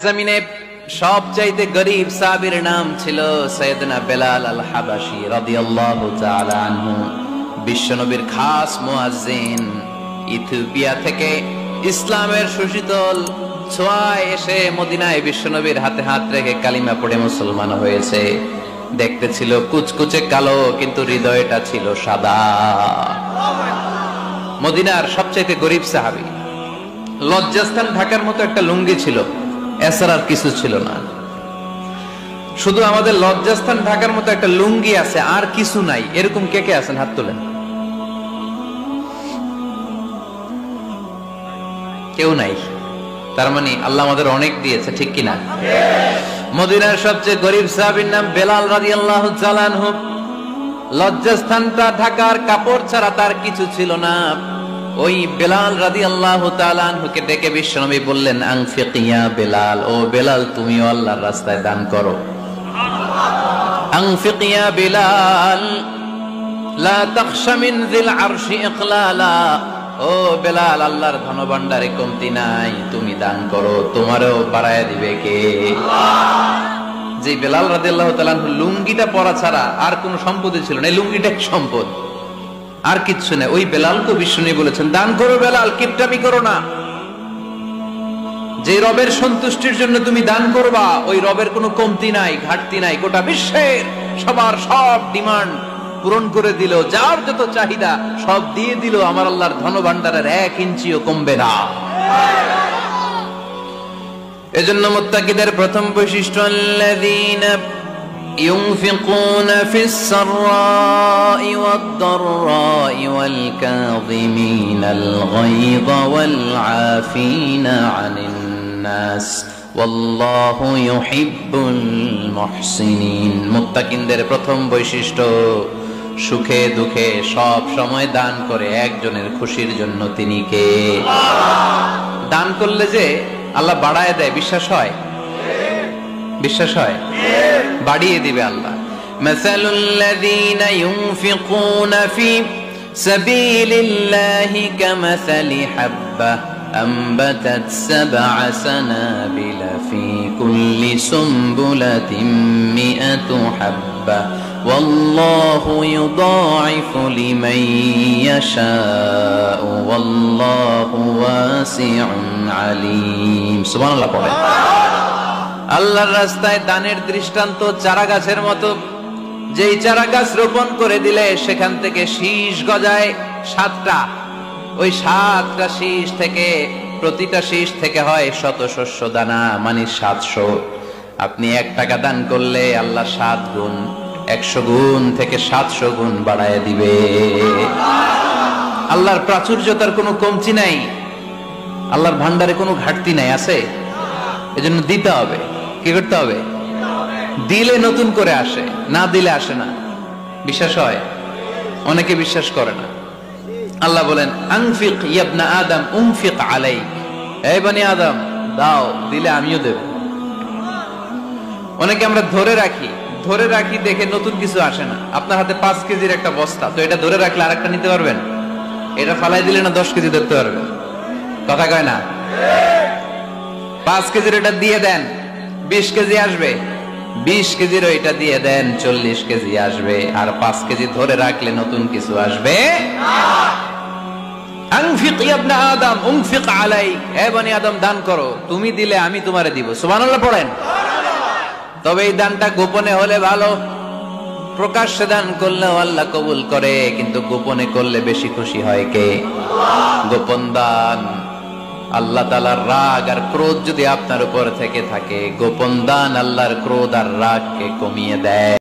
জমিনে সবচাইতে গরীব সাহাবীর নাম ছিল সাইয়েদনা বেলাল আল হাবাশী রাদিয়াল্লাহু তাআলা আনহু। বিশ্বনবীর খাস মুয়াজ্জিন, ইথিওপিয়া থেকে ইসলামের সুশীতল ছোঁয়ায় এসে মদিনায় বিশ্বনবীর হাতে হাত রেখে কালিমা পড়ে মুসলমান হয়েছে। দেখতে ছিল কুচকুচে কালো, কিন্তু হৃদয়টা ছিল সাদা। মদিনার সবচাইতে গরীব সাহাবী। লজ্জাস্থান ঢাকার মতো একটা লুঙ্গি ছিল, এছাড়া আর কিছু ছিল না। শুধু আমাদের লজ্জাস্থান ঢাকার মতো একটা লুঙ্গি আছে, আর কিছু নাই। এরকম কে কে আছেন? হাত তোলেন। কেউ নাই। তার মানে আল্লাহ আমাদের অনেক দিয়েছে, ঠিক কিনা? মদিনার সবচেয়ে গরীব সাহাবীর নাম বেলাল রাদিয়াল্লাহু তাআলা আনহু। লজ্জাস্থানটা ঢাকার কাপড় ছাড়া তার কিছু ছিল না। ওই বেলাল রাদিয়াল্লাহু তাআলা আনহুকে ডেকে বিশ্বনবী বললেন, আনফিক ইয়া বেলাল, ও বেলাল তুমিও আল্লাহর রাস্তায় দান করো। আনফিক ইয়া বেলাল লা তাখশা মিন যিল আরশি ইকলালা, ও বেলাল আল্লাহর ধনভাণ্ডারে কমতি নাই, তুমি দান করো, তোমারও বাড়ায়া দিবে কে? যে বেলাল রাদিয়াল্লাহু তাআলা আনহু লুঙ্গিটা পরা ছাড়া আর কোনো সম্পদ ছিল না, এই লুঙ্গিটা সম্পদ, আর কিচ্ছু নেই। ওই বেলালকে বিশ্বনবী বলেছেন, দান করো বেলাল, কিপটামি করো না। যে রবের সন্তুষ্টির জন্য তুমি দান করবা, ওই রবের কোনো কমতি নাই, ঘাটতি নাই। গোটা বিশ্বের সবার সব ডিমান্ড পূরণ করে দিল, যার যত চাহিদা সব দিয়ে দিল, আমার আল্লাহর ধনভাণ্ডারের 1 ইঞ্চিও কমবে না। এজন্য মুত্তাকিদের প্রথম বৈশিষ্ট্য, আল্লাযীনা ينفقون في السراء والضراء والكاظمين الغيظ والعافين عن الناس والله يحب المحسنين। মুত্তাকিনদের প্রথম বৈশিষ্ট্য, সুখে দুঃখে সব সময় দান করে একজনের খুশির জন্য। তিনি কে? দান করলে যে আল্লাহ বাড়ায় দেয়, বিশ্বাস হয়? বিশ্বাস হয়? বাড়িয়ে দিবে আল্লাহ। মাসালুল লাযীনা ইউনফিকুনা ফি সাবিলিল্লাহি কামাসালি হাব্বা আমবাতাত সাবআ সানাবিলা ফি কুল্লি সুমবুলাতিন মিআতু হাব্বা ওয়াল্লাহু ইউদাঈফু লিমান ইয়াশাউ ওয়াল্লাহু ওয়াসিউন আলীম। সুবহানাল্লাহ পড়েন। আল্লাহর রাস্তায় দানের দৃষ্টান্ত চারা গাছের মতো। যেই চারা গাছ রোপণ করে দিলে সেখান থেকে শীষ গজায় 7টা। ওই 7টা শীষ থেকে, প্রতিটা শীষ থেকে হয় শত শস্য দানা, মানে 700। আপনি 1 টাকা দান করলে আল্লাহ 7 গুণ, 100 গুণ থেকে 700 গুণ বাড়ায় দিবে। আল্লাহর প্রাচুর্যতার কোনো কমতি নাই, আল্লাহর ভান্ডারে কোনো ঘাটতি নাই। আছে? এজন্য দিতে হবে। কি করতে হবে? দিলে নতুন করে আসে, না দিলে আসে না। বিশ্বাস হয়? অনেকে বিশ্বাস করে না। আল্লাহ বলেন, আনফিক ইয়া ইবনা আদম উনফিক আলাইক, হে বনি আদম দাও, দিলে আমিও দেব। অনেকে আমরা ধরে রাখি দেখে নতুন কিছু আসে না। আপনার হাতে 5 কেজির একটা বস্তা, তো এটা ধরে রাখলে আরেকটা নিতে পারবেন? এটা ফালাই দিলে না 10 কেজি ধরতে পারবেন? কথা কয় না? 5 কেজির এটা দিয়ে দেন, 20 কেজি আসবে। 20 কেজির ওইটা দিয়ে দেন, 40 কেজি আসবে। আর 5 কেজি ধরে রাখলে নতুন কিছু আসবে। আনফিক ইয়া ইবনা আদম উনফিক আলাইক, হে বনি আদম দান করো, তুমি দিলে আমি তোমারে দিব। সুবহানাল্লাহ পড়েন। তবে এই দানটা গোপনে হলে ভালো। প্রকাশ্যে দান করলেও আল্লাহ কবুল করে, কিন্তু গোপনে করলে বেশি খুশি হয় কে? গোপন দান। আল্লাহ তাআলার রাগ আর ক্রোধ যদি আপনার উপর থেকে থাকে, গোপন দান আল্লাহর ক্রোধ আর রাগকে কমিয়ে দেয়।